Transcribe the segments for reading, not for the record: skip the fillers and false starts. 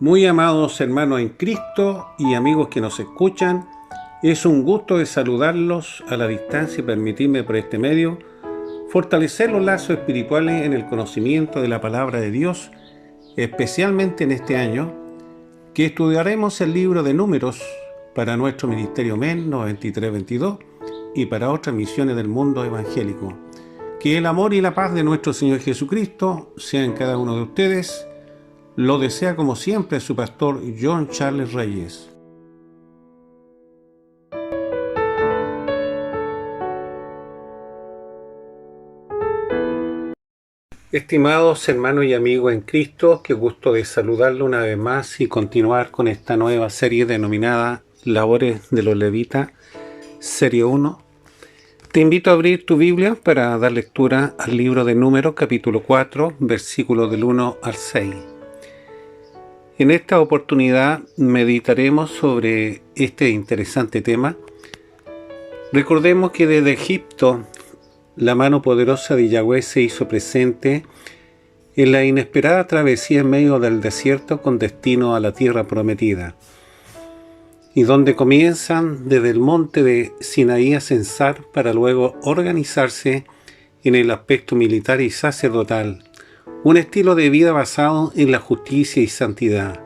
Muy amados hermanos en Cristo y amigos que nos escuchan, es un gusto de saludarlos a la distancia y permitirme por este medio fortalecer los lazos espirituales en el conocimiento de la palabra de Dios, especialmente en este año, que estudiaremos el libro de Números para nuestro Ministerio MEN 9322 y para otras misiones del mundo evangélico. Que el amor y la paz de nuestro Señor Jesucristo sean en cada uno de ustedes. Lo desea como siempre su pastor John Charles Reyes. Estimados hermanos y amigos en Cristo, qué gusto de saludarlo una vez más y continuar con esta nueva serie denominada Labores de los Levitas, serie 1. Te invito a abrir tu Biblia para dar lectura al libro de Números, capítulo 4, versículos del 1 al 6. En esta oportunidad meditaremos sobre este interesante tema. Recordemos que desde Egipto la mano poderosa de Yahweh se hizo presente en la inesperada travesía en medio del desierto con destino a la tierra prometida, y donde comienzan desde el monte de Sinaí a censar para luego organizarse en el aspecto militar y sacerdotal, un estilo de vida basado en la justicia y santidad,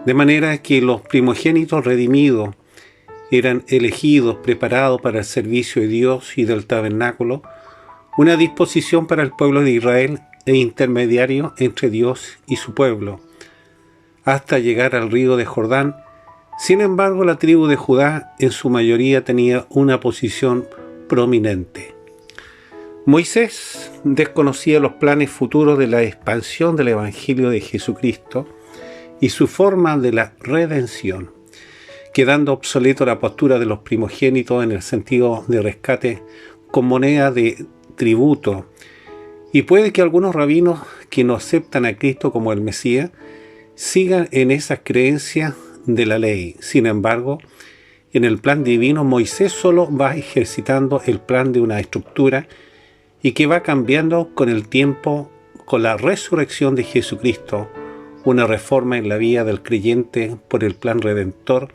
de manera que los primogénitos redimidos eran elegidos, preparados para el servicio de Dios y del tabernáculo, una disposición para el pueblo de Israel e intermediario entre Dios y su pueblo, hasta llegar al río de Jordán. Sin embargo, la tribu de Judá en su mayoría tenía una posición prominente. Moisés desconocía los planes futuros de la expansión del Evangelio de Jesucristo y su forma de la redención, quedando obsoleto la postura de los primogénitos en el sentido de rescate con moneda de tributo. Y puede que algunos rabinos que no aceptan a Cristo como el Mesías sigan en esas creencias de la ley. Sin embargo, en el plan divino, Moisés solo va ejercitando el plan de una estructura y que va cambiando con el tiempo, con la resurrección de Jesucristo, una reforma en la vida del creyente por el plan redentor,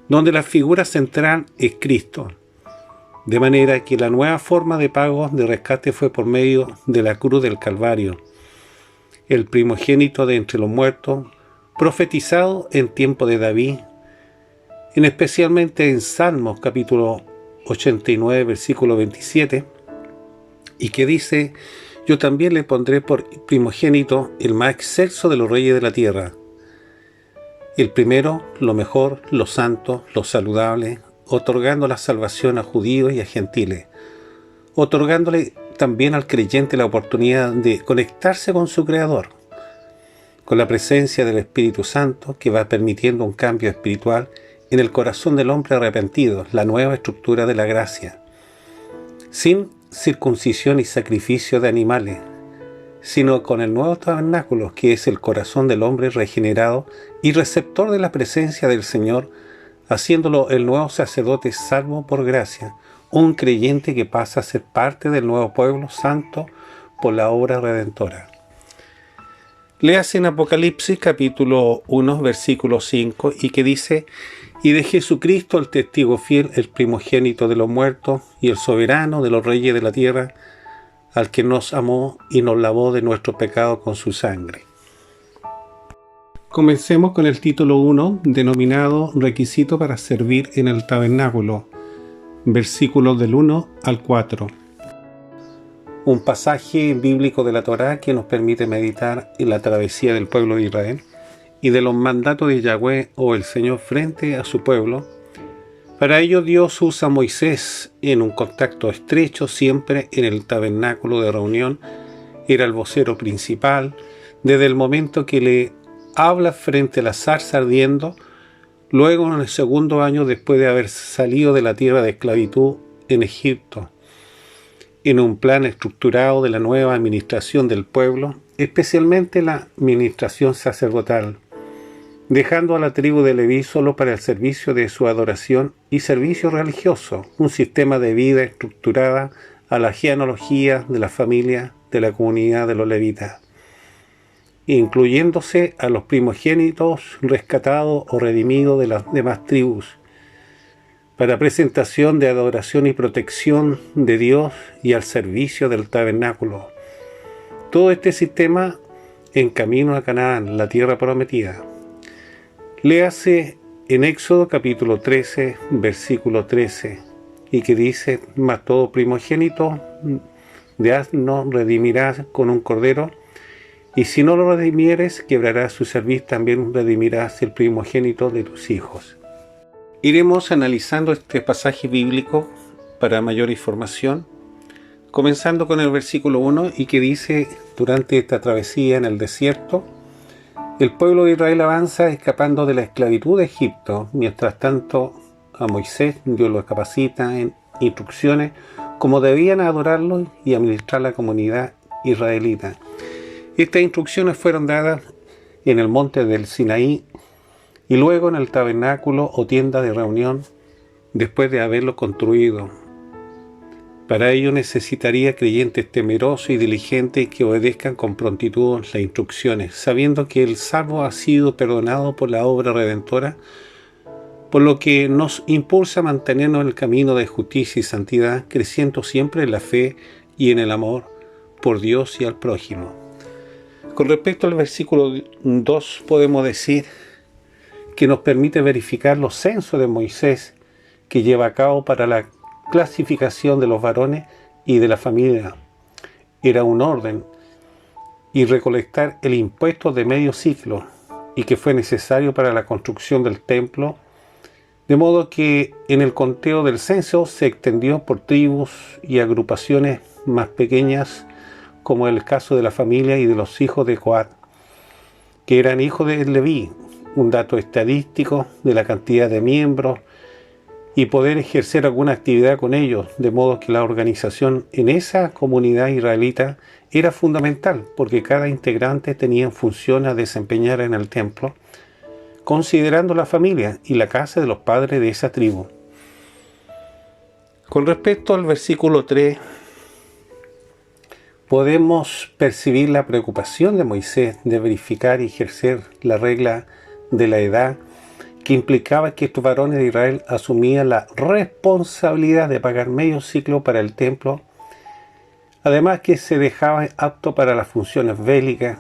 donde la figura central es Cristo. De manera que la nueva forma de pago de rescate fue por medio de la cruz del Calvario, el primogénito de entre los muertos, profetizado en tiempo de David, especialmente en Salmos capítulo 89, versículo 27, y que dice: yo también le pondré por primogénito el más excelso de los reyes de la tierra. El primero, lo mejor, lo santo, lo saludable, otorgando la salvación a judíos y a gentiles, otorgándole también al creyente la oportunidad de conectarse con su Creador, con la presencia del Espíritu Santo que va permitiendo un cambio espiritual en el corazón del hombre arrepentido, la nueva estructura de la gracia, sin circuncisión y sacrificio de animales, sino con el nuevo tabernáculo que es el corazón del hombre regenerado y receptor de la presencia del Señor, haciéndolo el nuevo sacerdote salvo por gracia, un creyente que pasa a ser parte del nuevo pueblo santo por la obra redentora. Léase en Apocalipsis capítulo 1 versículo 5 y que dice: y de Jesucristo el testigo fiel, el primogénito de los muertos y el soberano de los reyes de la tierra, al que nos amó y nos lavó de nuestro pecado con su sangre. Comencemos con el título 1, denominado Requisito para servir en el tabernáculo, versículos del 1 al 4. Un pasaje bíblico de la Torá que nos permite meditar en la travesía del pueblo de Israel y de los mandatos de Yahweh o el Señor frente a su pueblo. Para ello Dios usa a Moisés en un contacto estrecho siempre en el tabernáculo de reunión. Era el vocero principal desde el momento que le habla frente a la zarza ardiendo, luego en el segundo año después de haber salido de la tierra de esclavitud en Egipto, en un plan estructurado de la nueva administración del pueblo, especialmente la administración sacerdotal, dejando a la tribu de Leví solo para el servicio de su adoración y servicio religioso, un sistema de vida estructurada a la genealogía de la familia de la comunidad de los levitas. incluyéndose a los primogénitos rescatados o redimidos de las demás tribus, para presentación de adoración y protección de Dios y al servicio del tabernáculo. Todo este sistema en camino a Canaán, la tierra prometida. Léase en Éxodo capítulo 13, versículo 13, y que dice: mas todo primogénito de asno redimirás con un cordero, y si no lo redimieres, quebrarás su cerviz, también redimirás el primogénito de tus hijos. Iremos analizando este pasaje bíblico para mayor información, comenzando con el versículo 1, y que dice: durante esta travesía en el desierto, el pueblo de Israel avanza escapando de la esclavitud de Egipto. Mientras tanto, a Moisés Dios lo capacita en instrucciones como debían adorarlo y administrar la comunidad israelita. Estas instrucciones fueron dadas en el monte del Sinaí y luego en el tabernáculo o tienda de reunión después de haberlo construido. Para ello necesitaría creyentes temerosos y diligentes que obedezcan con prontitud las instrucciones, sabiendo que el salvo ha sido perdonado por la obra redentora, por lo que nos impulsa a mantenernos en el camino de justicia y santidad, creciendo siempre en la fe y en el amor por Dios y al prójimo. Con respecto al versículo 2, podemos decir que nos permite verificar los censos de Moisés que lleva a cabo para la clasificación de los varones y de la familia. Era un orden y recolectar el impuesto de medio ciclo, y que fue necesario para la construcción del templo, de modo que en el conteo del censo se extendió por tribus y agrupaciones más pequeñas, como el caso de la familia y de los hijos de Coat, que eran hijos de Leví, un dato estadístico de la cantidad de miembros y poder ejercer alguna actividad con ellos, de modo que la organización en esa comunidad israelita era fundamental, porque cada integrante tenía funciones a desempeñar en el templo, considerando la familia y la casa de los padres de esa tribu. Con respecto al versículo 3, podemos percibir la preocupación de Moisés de verificar y ejercer la regla de la edad, que implicaba que estos varones de Israel asumían la responsabilidad de pagar medio ciclo para el templo, además que se dejaba apto para las funciones bélicas.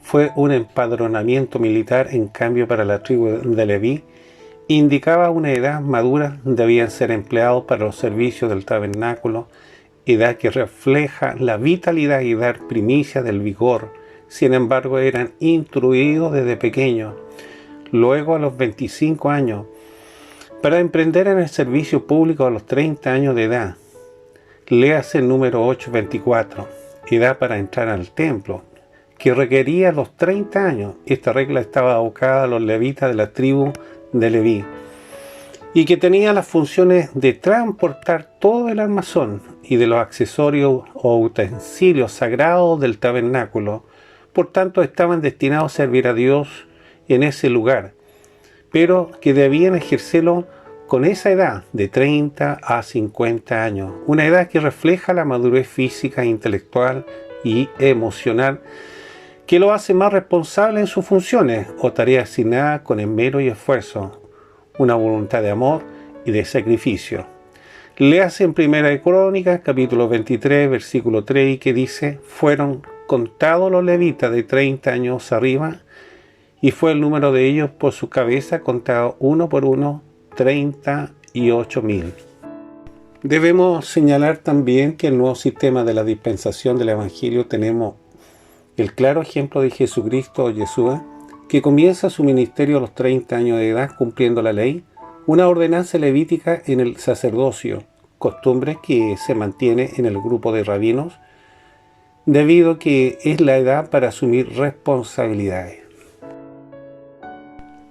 Fue un empadronamiento militar. En cambio, para la tribu de Leví, indicaba una edad madura, debían ser empleados para los servicios del tabernáculo, edad que refleja la vitalidad y dar primicia del vigor. Sin embargo, eran instruidos desde pequeños, luego a los 25 años, para emprender en el servicio público a los 30 años de edad. Léase el número 824, edad para entrar al templo, que requería los 30 años. Esta regla estaba abocada a los levitas de la tribu de Leví, y que tenía las funciones de transportar todo el armazón y de los accesorios o utensilios sagrados del tabernáculo. Por tanto, estaban destinados a servir a Dios en ese lugar, pero que debían ejercerlo con esa edad de 30 a 50 años, una edad que refleja la madurez física, intelectual y emocional, que lo hace más responsable en sus funciones o tareas asignadas con esmero y esfuerzo, una voluntad de amor y de sacrificio. Léase en Primera de Crónicas, capítulo 23, versículo 3, que dice: fueron contados los levitas de 30 años arriba, y fue el número de ellos por su cabeza contado uno por uno, 38.000. Debemos señalar también que en el nuevo sistema de la dispensación del Evangelio tenemos el claro ejemplo de Jesucristo, Yeshua, que comienza su ministerio a los 30 años de edad cumpliendo la ley, una ordenanza levítica en el sacerdocio, costumbre que se mantiene en el grupo de rabinos, debido a que es la edad para asumir responsabilidades.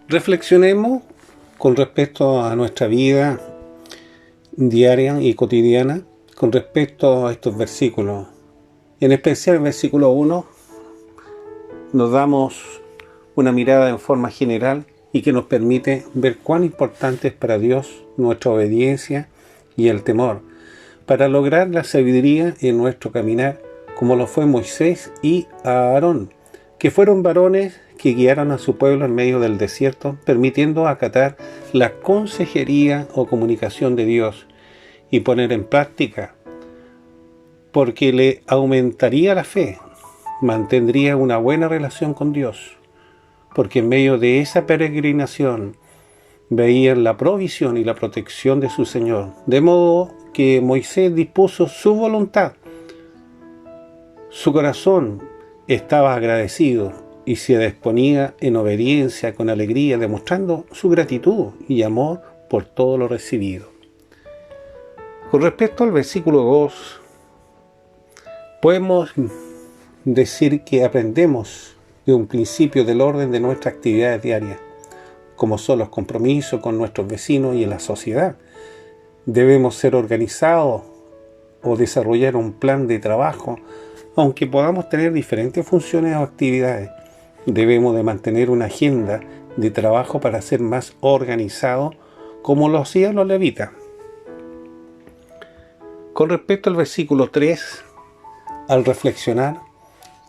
Reflexionemos con respecto a nuestra vida diaria y cotidiana, con respecto a estos versículos. En especial el versículo 1, nos damos una mirada en forma general y que nos permite ver cuán importante es para Dios nuestra obediencia y el temor, para lograr la sabiduría en nuestro caminar, como lo fue Moisés y Aarón, que fueron varones que guiaron a su pueblo en medio del desierto, permitiendo acatar la consejería o comunicación de Dios y poner en práctica, porque le aumentaría la fe, mantendría una buena relación con Dios, porque en medio de esa peregrinación veían la provisión y la protección de su Señor, de modo que Moisés dispuso su voluntad. Su corazón estaba agradecido y se disponía en obediencia con alegría, demostrando su gratitud y amor por todo lo recibido. Con respecto al versículo 2, podemos decir que aprendemos de un principio del orden de nuestras actividades diarias, como son los compromisos con nuestros vecinos y en la sociedad. Debemos ser organizados o desarrollar un plan de trabajo. Aunque podamos tener diferentes funciones o actividades, debemos de mantener una agenda de trabajo para ser más organizados, como lo hacían los levitas. Con respecto al versículo 3, al reflexionar,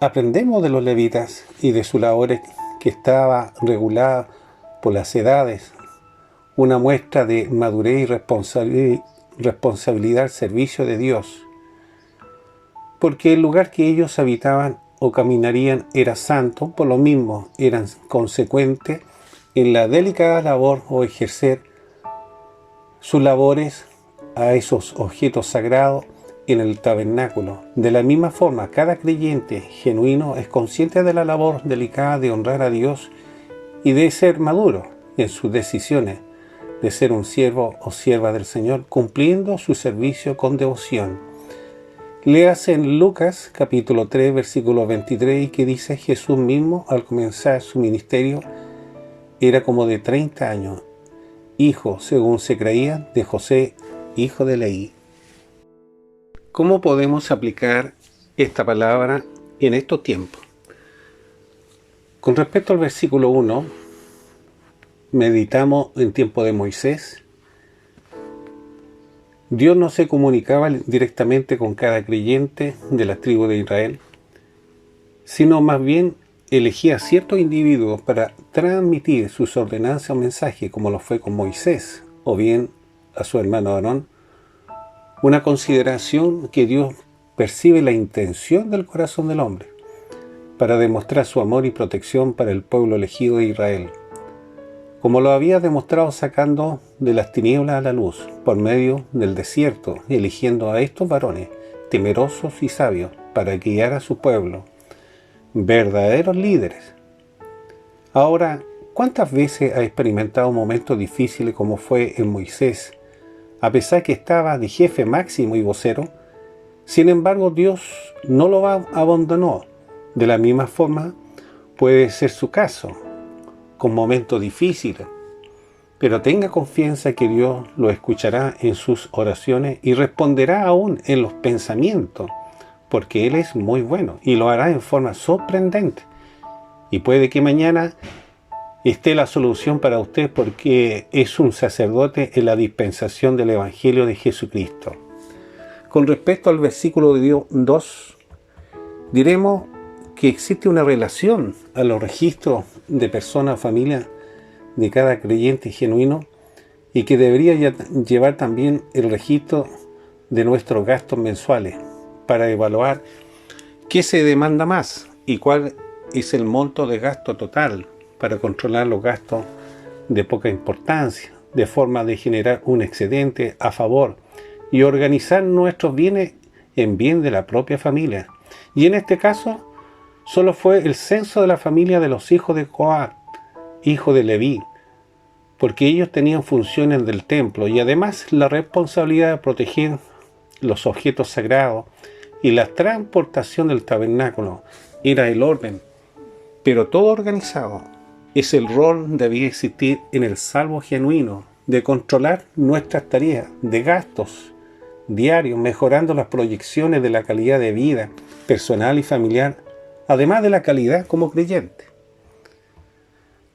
aprendemos de los levitas y de su labor que estaba regulada por las edades, una muestra de madurez y responsabilidad al servicio de Dios, porque el lugar que ellos habitaban o caminarían era santo, por lo mismo eran consecuentes en la delicada labor o ejercer sus labores a esos objetos sagrados en el tabernáculo. De la misma forma, cada creyente genuino es consciente de la labor delicada de honrar a Dios y de ser maduro en sus decisiones, de ser un siervo o sierva del Señor, cumpliendo su servicio con devoción. Léase en Lucas capítulo 3 versículo 23 y que dice: Jesús mismo al comenzar su ministerio era como de 30 años, hijo, según se creía, de José, hijo de Leví. ¿Cómo podemos aplicar esta palabra en estos tiempos? Con respecto al versículo 1, meditamos en tiempo de Moisés. Dios no se comunicaba directamente con cada creyente de la tribu de Israel, sino más bien elegía ciertos individuos para transmitir sus ordenanzas o mensajes, como lo fue con Moisés, o bien a su hermano Aarón. Una consideración que Dios percibe la intención del corazón del hombre, para demostrar su amor y protección para el pueblo elegido de Israel, como lo había demostrado sacando de las tinieblas a la luz, por medio del desierto, eligiendo a estos varones, temerosos y sabios, para guiar a su pueblo, verdaderos líderes. Ahora, ¿cuántas veces ha experimentado momentos difíciles como fue en Moisés, a pesar que estaba de jefe máximo y vocero? Sin embargo, Dios no lo abandonó. De la misma forma, puede ser su caso, con momentos difíciles, pero tenga confianza que Dios lo escuchará en sus oraciones y responderá aún en los pensamientos, porque Él es muy bueno y lo hará en forma sorprendente. Y puede que mañana esté la solución para usted, porque es un sacerdote en la dispensación del Evangelio de Jesucristo. Con respecto al versículo 2, diremos que existe una relación a los registros de personas o familias de cada creyente genuino, y que debería llevar también el registro de nuestros gastos mensuales para evaluar qué se demanda más y cuál es el monto de gasto total, para controlar los gastos de poca importancia, de forma de generar un excedente a favor y organizar nuestros bienes en bien de la propia familia. Y en este caso, solo fue el censo de la familia de los hijos de Coat, hijo de Leví, porque ellos tenían funciones del templo y además la responsabilidad de proteger los objetos sagrados y la transportación del tabernáculo. Era el orden, pero todo organizado. Ese rol debía existir en el salvo genuino, de controlar nuestras tareas de gastos diarios, mejorando las proyecciones de la calidad de vida personal y familiar, además de la calidad como creyente.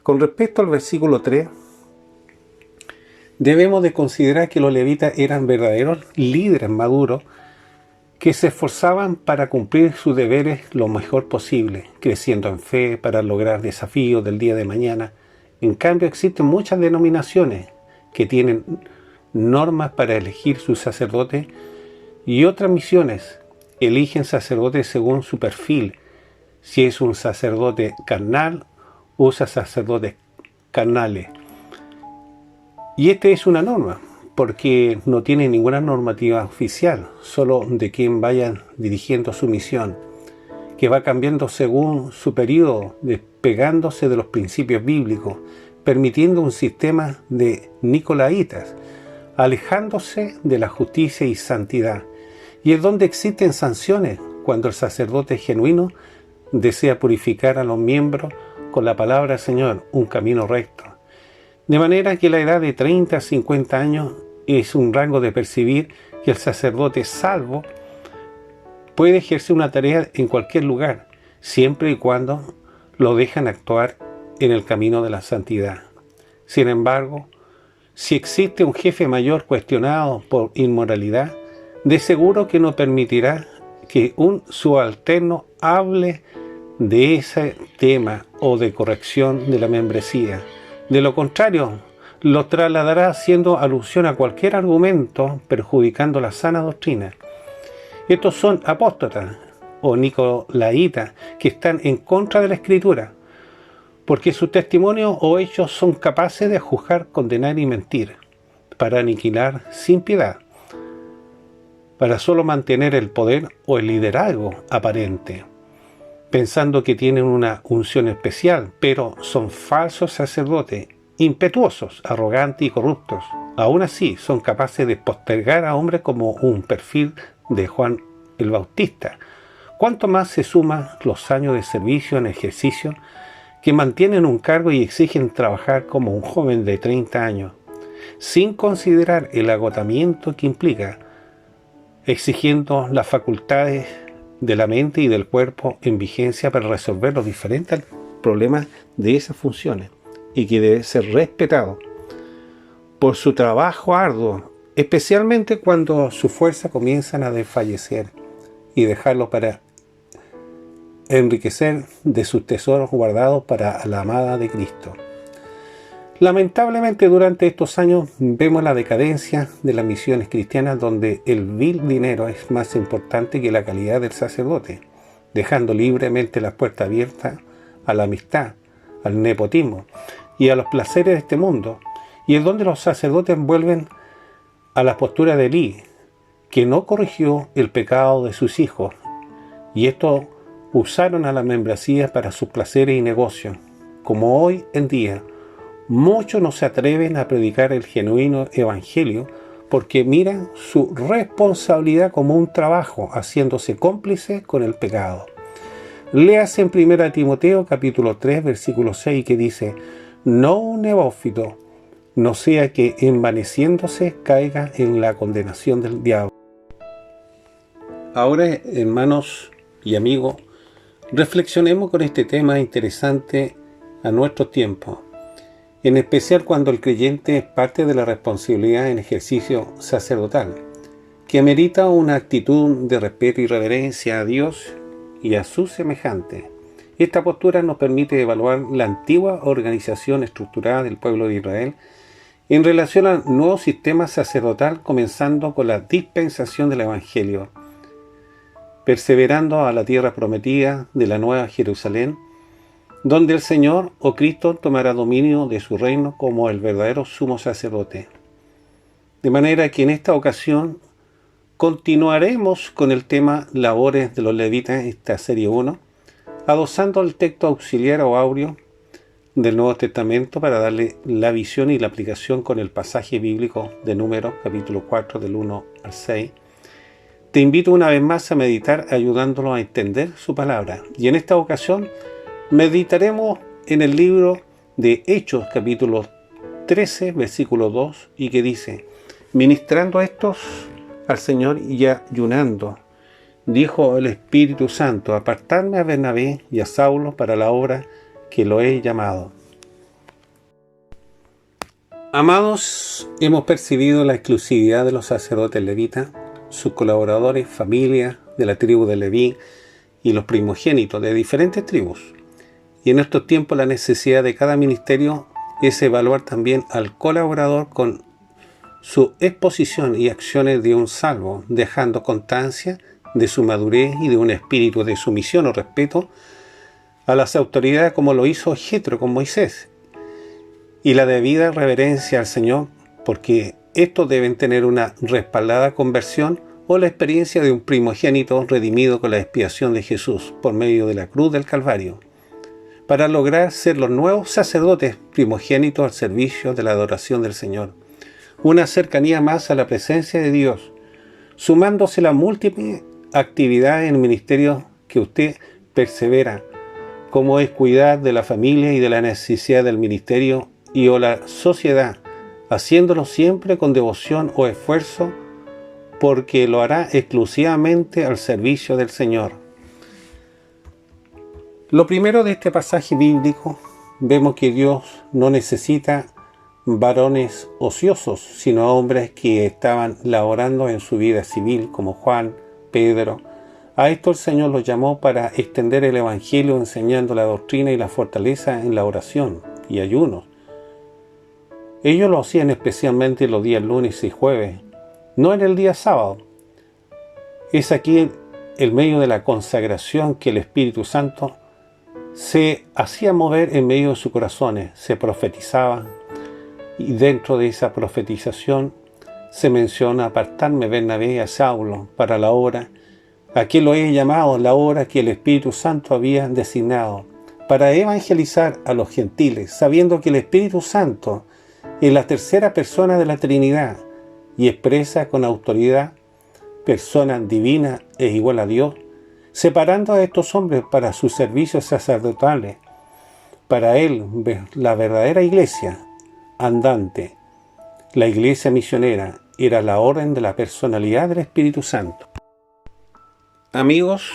Con respecto al versículo 3, debemos de considerar que los levitas eran verdaderos líderes maduros que se esforzaban para cumplir sus deberes lo mejor posible, creciendo en fe para lograr desafíos del día de mañana. En cambio, existen muchas denominaciones que tienen normas para elegir sus sacerdotes y otras misiones eligen sacerdotes según su perfil. Si es un sacerdote carnal, usa sacerdotes carnales. Y esta es una norma, porque no tiene ninguna normativa oficial, solo de quien vaya dirigiendo su misión, que va cambiando según su periodo, despegándose de los principios bíblicos, permitiendo un sistema de nicolaitas, alejándose de la justicia y santidad. Y es donde existen sanciones cuando el sacerdote genuino desea purificar a los miembros con la palabra del Señor, un camino recto. De manera que la edad de 30 a 50 años es un rango de percibir que el sacerdote salvo puede ejercer una tarea en cualquier lugar, siempre y cuando lo dejan actuar en el camino de la santidad. Sin embargo, si existe un jefe mayor cuestionado por inmoralidad, de seguro que no permitirá que un subalterno hable de ese tema o de corrección de la membresía. De lo contrario, lo trasladará haciendo alusión a cualquier argumento perjudicando la sana doctrina. Estos son apóstatas o nicolaitas que están en contra de la Escritura, porque sus testimonios o hechos son capaces de juzgar, condenar y mentir, para aniquilar sin piedad, para solo mantener el poder o el liderazgo aparente, pensando que tienen una unción especial, pero son falsos sacerdotes, impetuosos, arrogantes y corruptos. Aún así, son capaces de postergar a hombres como un perfil de Juan el Bautista. Cuanto más se suman los años de servicio en ejercicio, que mantienen un cargo y exigen trabajar como un joven de 30 años, sin considerar el agotamiento que implica, exigiendo las facultades de la mente y del cuerpo en vigencia para resolver los diferentes problemas de esas funciones, y que debe ser respetado por su trabajo arduo, especialmente cuando sus fuerzas comienzan a desfallecer, y dejarlo para enriquecer de sus tesoros guardados para la amada de Cristo. Lamentablemente, durante estos años vemos la decadencia de las misiones cristianas, donde el vil dinero es más importante que la calidad del sacerdote, dejando libremente las puertas abiertas a la amistad, al nepotismo y a los placeres de este mundo. Y es donde los sacerdotes vuelven a la postura de Elí, que no corrigió el pecado de sus hijos, y estos usaron a la membresía para sus placeres y negocios. Como hoy en día, muchos no se atreven a predicar el genuino evangelio porque miran su responsabilidad como un trabajo, haciéndose cómplices con el pecado. Léase en 1 Timoteo capítulo 3 versículo 6 que dice: no un neófito, no sea que envaneciéndose caiga en la condenación del diablo. Ahora, hermanos y amigos, reflexionemos con este tema interesante a nuestros tiempos, en especial cuando el creyente es parte de la responsabilidad en ejercicio sacerdotal, que amerita una actitud de respeto y reverencia a Dios y a sus semejantes. Esta postura nos permite evaluar la antigua organización estructurada del pueblo de Israel en relación al nuevo sistema sacerdotal, comenzando con la dispensación del Evangelio, perseverando a la tierra prometida de la Nueva Jerusalén, donde el Señor o Cristo tomará dominio de su reino como el verdadero sumo sacerdote. De manera que en esta ocasión continuaremos con el tema labores de los levitas, esta serie 1, adosando el texto auxiliar o áureo del Nuevo Testamento para darle la visión y la aplicación con el pasaje bíblico de Números, capítulo 4, del 1 al 6. Te invito una vez más a meditar, ayudándolo a entender su palabra. Y en esta ocasión meditaremos en el libro de Hechos, capítulo 13, versículo 2, y que dice: ministrando estos al Señor y ayunando, dijo el Espíritu Santo: apartadme a Bernabé y a Saulo para la obra que lo he llamado. Amados, hemos percibido la exclusividad de los sacerdotes levitas sus colaboradores, familias de la tribu de Leví y los primogénitos de diferentes tribus. Y en estos tiempos la necesidad de cada ministerio es evaluar también al colaborador con su exposición y acciones de un salvo, dejando constancia de su madurez y de un espíritu de sumisión o respeto a las autoridades, como lo hizo Jetro con Moisés, y la debida reverencia al Señor, porque estos deben tener una respaldada conversión o la experiencia de un primogénito redimido con la expiación de Jesús por medio de la cruz del Calvario, para lograr ser los nuevos sacerdotes primogénitos al servicio de la adoración del Señor. Una cercanía más a la presencia de Dios, sumándose las múltiples actividades en el ministerio que usted persevera, como es cuidar de la familia y de la necesidad del ministerio y o la sociedad, haciéndolo siempre con devoción o esfuerzo, porque lo hará exclusivamente al servicio del Señor. Lo primero de este pasaje bíblico, vemos que Dios no necesita varones ociosos, sino hombres que estaban laborando en su vida civil, como Juan, Pedro. A esto el Señor los llamó para extender el Evangelio, enseñando la doctrina y la fortaleza en la oración y ayunos. Ellos lo hacían especialmente los días lunes y jueves, no en el día sábado. Es aquí el medio de la consagración que el Espíritu Santo se hacía mover en medio de sus corazones, se profetizaba, y dentro de esa profetización se menciona apartarme Bernabé y a Saulo para la obra a que lo he llamado, la obra que el Espíritu Santo había designado, para evangelizar a los gentiles, sabiendo que el Espíritu Santo es la tercera persona de la Trinidad y expresa con autoridad, persona divina e igual a Dios, separando a estos hombres para sus servicios sacerdotales. Para él, la verdadera iglesia andante, la iglesia misionera, era la orden de la personalidad del Espíritu Santo. Amigos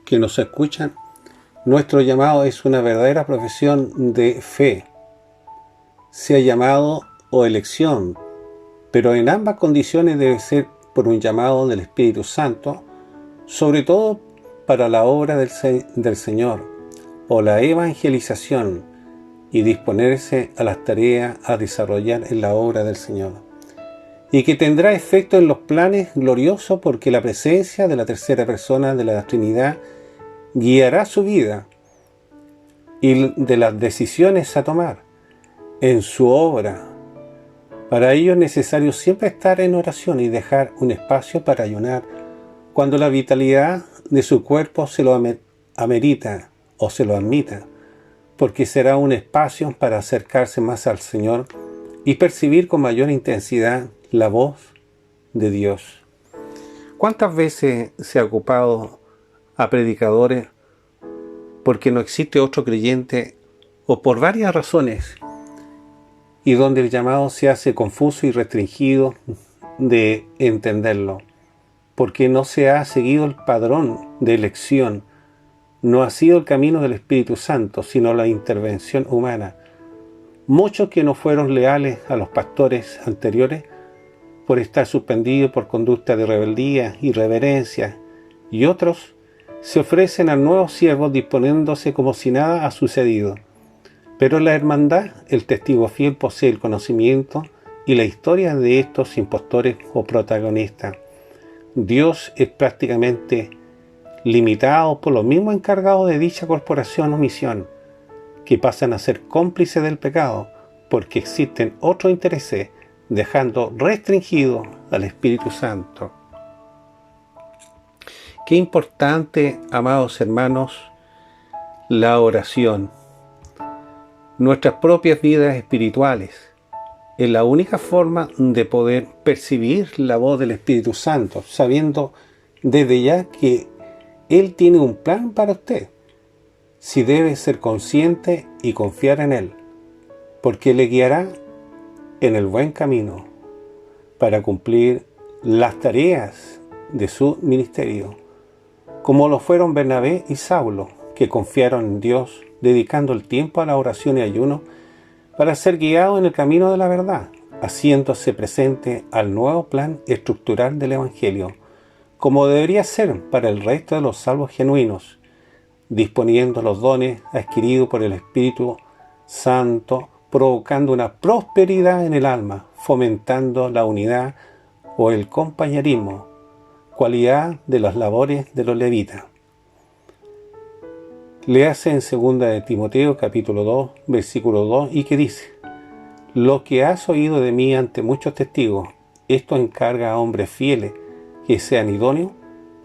que nos escuchan, nuestro llamado es una verdadera profesión de fe, sea llamado o elección, pero en ambas condiciones debe ser por un llamado del Espíritu Santo, sobre todo para la obra del Señor, o la evangelización, y disponerse a las tareas a desarrollar en la obra del Señor, y que tendrá efecto en los planes gloriosos, porque la presencia de la tercera persona de la Trinidad guiará su vida y de las decisiones a tomar en su obra. Para ello es necesario siempre estar en oración y dejar un espacio para ayunar cuando la vitalidad de su cuerpo se lo amerita o se lo admita, porque será un espacio para acercarse más al Señor y percibir con mayor intensidad la voz de Dios. ¿Cuántas veces se ha ocupado a predicadores porque no existe otro creyente o por varias razones, y donde el llamado se hace confuso y restringido de entenderlo, porque no se ha seguido el padrón de elección, no ha sido el camino del Espíritu Santo, sino la intervención humana? Muchos que no fueron leales a los pastores anteriores por estar suspendidos por conducta de rebeldía, irreverencia, y otros se ofrecen a nuevos siervos disponiéndose como si nada ha sucedido. Pero la hermandad, el testigo fiel, posee el conocimiento y la historia de estos impostores o protagonistas. Dios es prácticamente limitado por los mismos encargados de dicha corporación o misión, que pasan a ser cómplices del pecado, porque existen otros intereses, dejando restringido al Espíritu Santo. Qué importante, amados hermanos, la oración. Nuestras propias vidas espirituales es la única forma de poder percibir la voz del Espíritu Santo, sabiendo desde ya que Él tiene un plan para usted, si debe ser consciente y confiar en Él, porque le guiará en el buen camino para cumplir las tareas de su ministerio, como lo fueron Bernabé y Saulo, que confiaron en Dios, dedicando el tiempo a la oración y ayuno para ser guiados en el camino de la verdad, haciéndose presente al nuevo plan estructural del Evangelio, como debería ser para el resto de los salvos genuinos, disponiendo los dones adquiridos por el Espíritu Santo, provocando una prosperidad en el alma, fomentando la unidad o el compañerismo, cualidad de las labores de los levitas. Léase en 2 de Timoteo capítulo 2, versículo 2, y que dice: lo que has oído de mí ante muchos testigos, esto encarga a hombres fieles que sean idóneos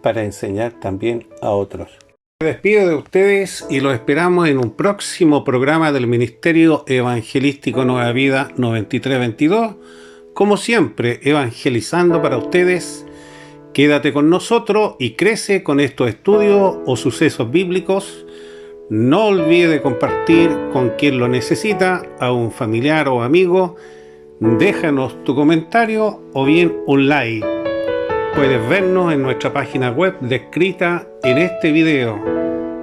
para enseñar también a otros. Me despido de ustedes y los esperamos en un próximo programa del Ministerio Evangelístico Nueva Vida 9322. Como siempre, evangelizando para ustedes. Quédate con nosotros y crece con estos estudios o sucesos bíblicos. No olvide de compartir con quien lo necesita, a un familiar o amigo. Déjanos tu comentario o bien un like. Puedes vernos en nuestra página web descrita en este video,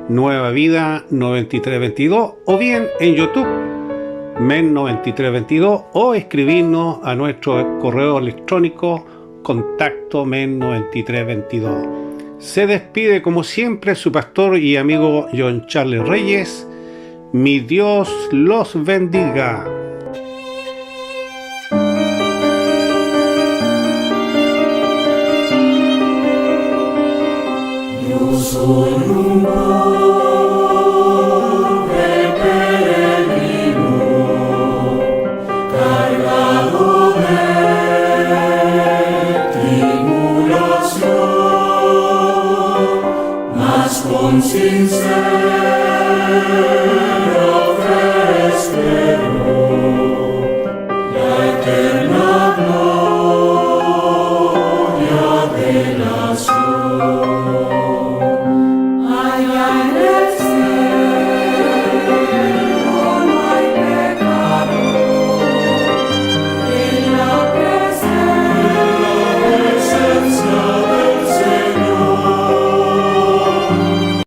Nueva Vida 9322, o bien en YouTube, men9322, o escribirnos a nuestro correo electrónico contacto men9322. Se despide como siempre su pastor y amigo John Charles Reyes. Mi Dios los bendiga. Yo soy un pobre peregrino, cargado de tribulación, mas con sinceridad